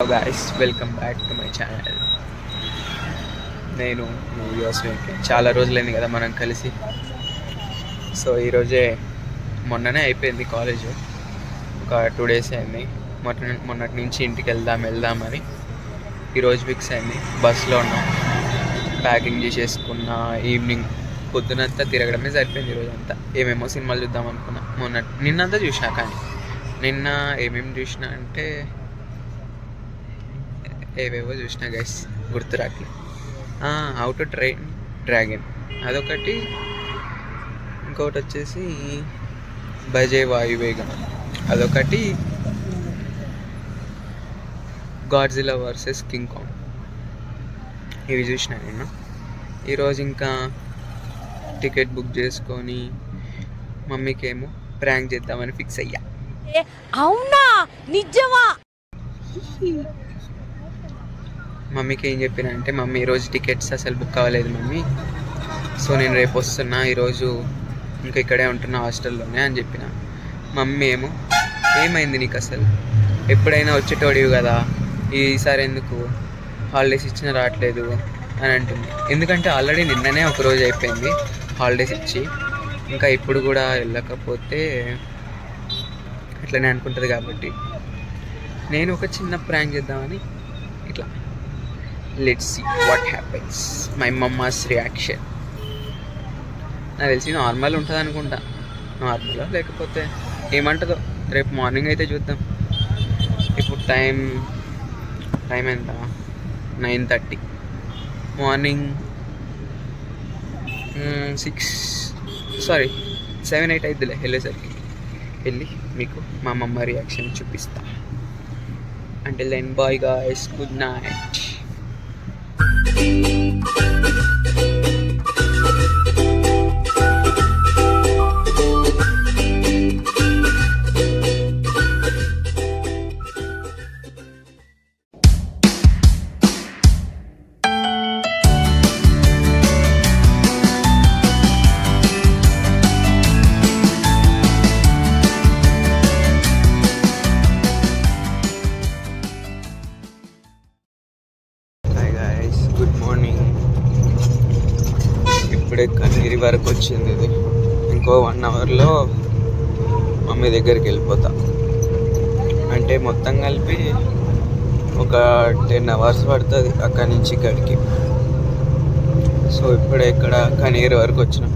guys, welcome back to my channel. నేను videos చాలా రోజులైంది కదా మనం కలిసి. సో ఈరోజే మొన్ననే అయిపోయింది కాలేజ్, ఒక 2 days అయింది. మొన్నటి నుంచి ఇంటికి వెళ్దామని ఈరోజు ఫిక్స్ అయింది. బస్సులో ఉన్నాం, ప్యాకింగ్ చేసేసుకున్న. ఈవినింగ్ పొద్దునంతా తిరగడమే సరిపోయింది ఈరోజంతా. ఏమేమో సినిమాలు చూద్దాం అనుకున్నా. నిన్నంతా చూసినా, కానీ నిన్న ఏమేమి చూసినా అంటే ఏవేవో చూసినా గైస్, గుర్తురాట్లేదు. హౌ టు ట్రైన్ డ్రాగన్ అదొకటి, ఇంకొకటి వచ్చేసి భజే వాయువేగం అదొకటి, గాడ్జిలా వర్సెస్ కింగ్ కాంగ్ ఇవి చూసిన నేను. ఈరోజు ఇంకా టికెట్ బుక్ చేసుకొని మమ్మీకి ఏమో ప్రాంక్ చేద్దామని ఫిక్స్ అయ్యా. అవునా, నిజమా? మమ్మీకి ఏం చెప్పిన అంటే, మమ్మీ ఈరోజు టికెట్స్ అసలు బుక్ అవ్వలేదు మమ్మీ, సో నేను రేపు వస్తున్నా, ఈరోజు ఇంకా ఇక్కడే ఉంటున్నా హాస్టల్లోనే అని చెప్పిన. మమ్మీ ఏమో, ఏమైంది నీకు, అసలు ఎప్పుడైనా వచ్చేటోడివి కదా, ఈసారి ఎందుకు హాలిడేస్ ఇచ్చినా రావట్లేదు అని అంటుంది. ఎందుకంటే ఆల్రెడీ నిన్ననే ఒకరోజు అయిపోయింది హాలిడేస్ ఇచ్చి, ఇంకా ఇప్పుడు కూడా వెళ్ళకపోతే అట్లనే అనుకుంటుంది. కాబట్టి నేను ఒక చిన్న ప్రాంక్ చేద్దామని ఇట్లా, let's see what happens. My mamma's reaction. నాకు తెలిసి నార్మల్ ఉంటుంది అనుకుంటా, నార్మల్ లేకపోతే ఏమంటుందో రేపు మార్నింగ్ అయితే చూద్దాం. ఇప్పుడు టైం ఎంత, 9:30. మార్నింగ్ 7-8 అయిద్దిలే వెళ్ళేసరికి. వెళ్ళి మీకు మా మమ్మ రియాక్షన్ చూపిస్తా. Until then, bye guys, good night. ఇప్పుడే కనిగిరి వరకు వచ్చింది ఇది. ఇంకో 1 hourలో మమ్మీ దగ్గరికి వెళ్ళిపోతా. అంటే మొత్తం కలిపి ఒక 10 hours పడుతుంది అక్కడి నుంచి ఇక్కడికి. సో ఇప్పుడే ఇక్కడ కనిగిరి వరకు వచ్చినాం,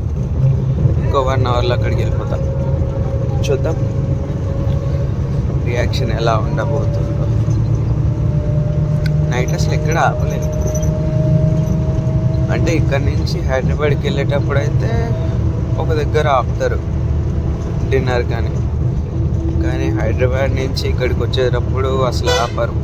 ఇంకో 1 hourలో అక్కడికి వెళ్ళిపోతా. చూద్దాం రియాక్షన్ ఎలా ఉండబోతుందో. నైట్ అసలు ఎక్కడ ఆపలేదు. అంటే ఇక్కడ నుంచి హైదరాబాద్కి వెళ్ళేటప్పుడు అయితే ఒక దగ్గర ఆపుతారు డిన్నర్, కానీ హైదరాబాద్ నుంచి ఇక్కడికి వచ్చేటప్పుడు అసలు ఆపరు.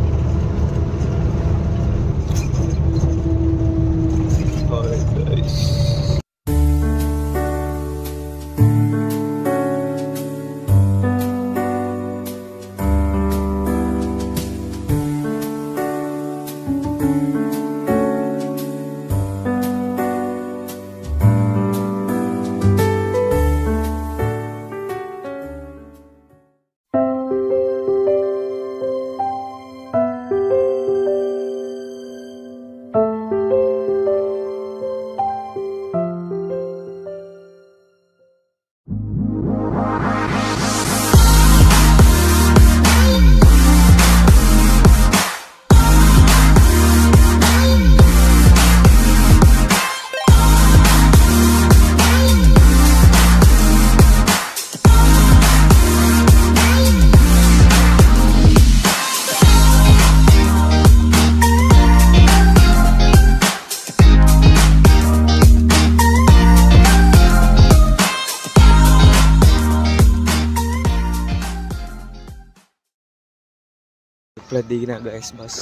ఇప్పుడే దిగిన గైస్, బస్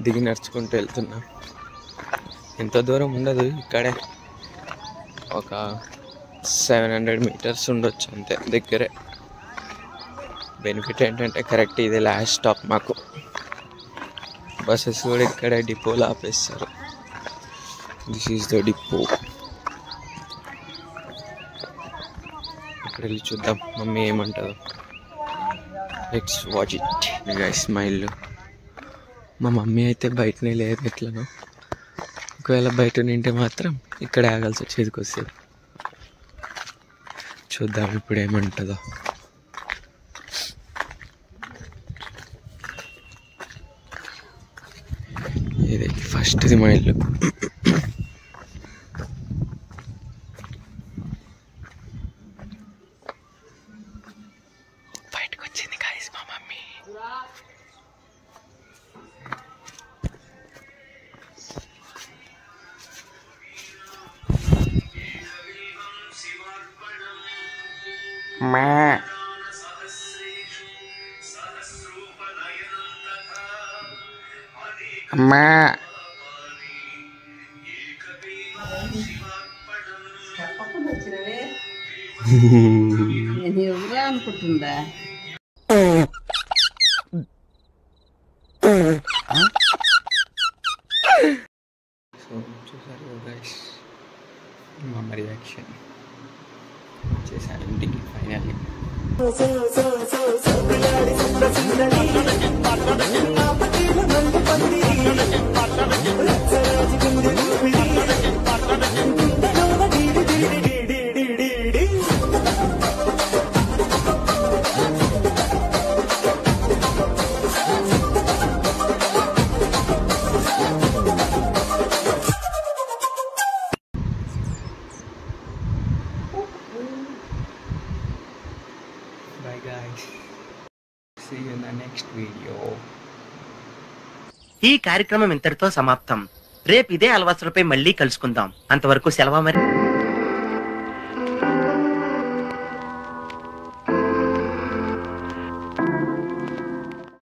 దిగి నడుచుకుంటూ వెళ్తున్నా. ఎంత దూరం ఉండదు, ఇక్కడే ఒక 700 meters ఉండొచ్చు అంతే, దగ్గరే. బెనిఫిట్ ఏంటంటే కరెక్ట్ ఇదే లాస్ట్ స్టాప్ మాకు. బస్సెస్ కూడా ఇక్కడే డిపోలో ఆపేస్తారు. This is the depot. ఇక్కడ వెళ్ళి చూద్దాం మమ్మీ ఏమంటుందో. Let's watch it guys. మా ఇల్లు. మా మమ్మీ అయితే బయటనే లేదు ఎట్లనో. ఒకవేళ బయట నింటే మాత్రం ఇక్కడ ఆగాల్సి వచ్చేదికి వస్తుంది. చూద్దాం ఇప్పుడు ఏమంటుందో. ఇది ఫస్ట్ది మా ఇల్లు. బయటకు వచ్చింది గాయస్ మా మమ్మీ. అమ్మా నేను ఎవరా అనుకుంటుందా? సో చూసారు గైస్ మా అమ్మ రియాక్షన్. వచ్చేసాను ఇంటికి finally. Bye guys. See you in the next video. ఈ కార్యక్రమం ఇంతటితో సమాప్తం. రేపు ఇదే అలవాసులపై మళ్ళీ కలుసుకుందాం. అంతవరకు సెలవు మరి.